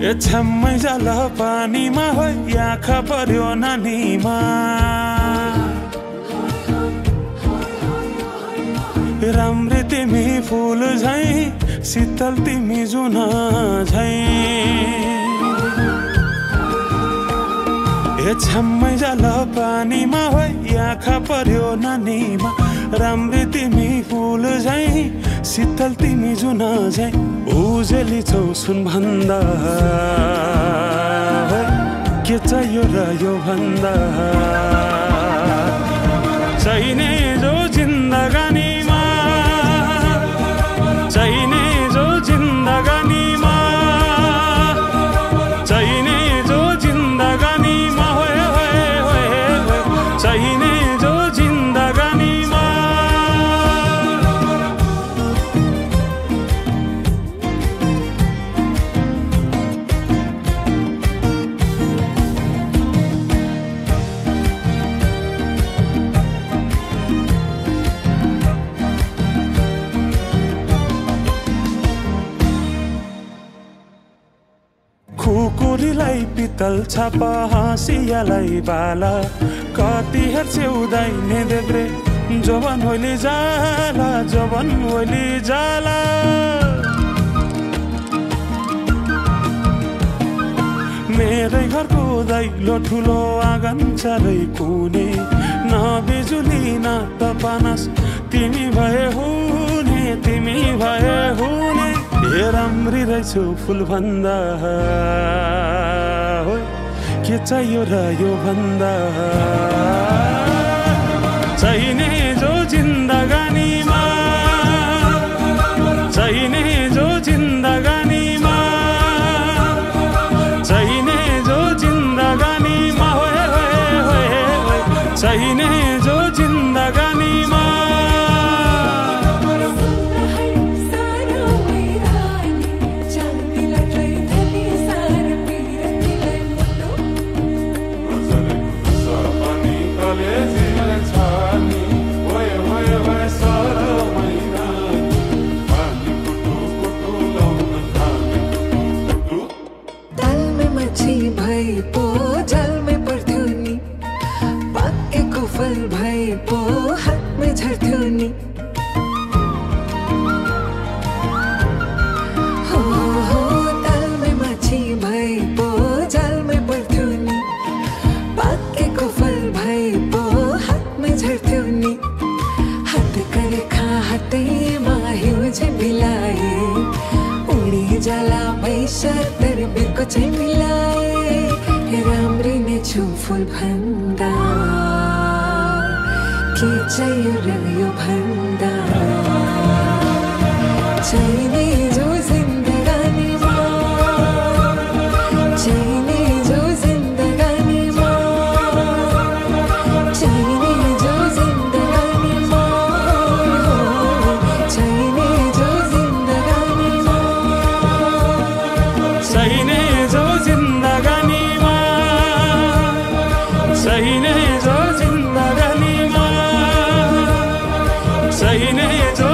छ्याम्मै जाल पानीमा हो आँखा पर्यो नानीमा राम्री तिमी फूल झै शीतल तिमी जुन झै छ्याम्मै जाल पानीमा हो आँखा पर्यो नानीमा राम्री तिमी फूल झै शीतल तिमी जुन झै उजेली छौ सुन भन्दा के चाहियो र यो भन्दा चाहिने जो जिन्दगानीमा चाहिने जो जिन्दगानीमा चाहिने जो जिन्दगानीमा होए होए होए चाहिने जो जिन्दगानीमा खुकुरीलाई पितल छापा हाँसियालाई बाला कति हेर्छे उदाइने देब्रे जवान होली जाला जवान होली जाला मेरै घरको दैलो ठुलो आँगन चारै कुने न बिजुली न त पानस तिमी भए हुने तिमी भए हुने राम्री रहेछु फुल भन्दा के चाहियो र यो भन्दा चाहिने जो जिन्दगानीमा चाहिने जो जिन्दगानीमा चाहिने जो जिन्दगानीमा होए होए होए चाहिने जो जिन्दगानीमा जाला पैसा तर बिर्को चाहिँ मिलाए राम्री नै छु फुल भन्दा के चाहियो र यो भन्दा चाहिने जो जिन्दगानीमा चाहिने जो जिन्दगानीमा चाहिने जो जिन्दगानीमा चाहिने जो जिन्दगानीमा चाहिने जो जिन्दगानीमा चाहिने जो जिन्दगानीमा चाहिने जो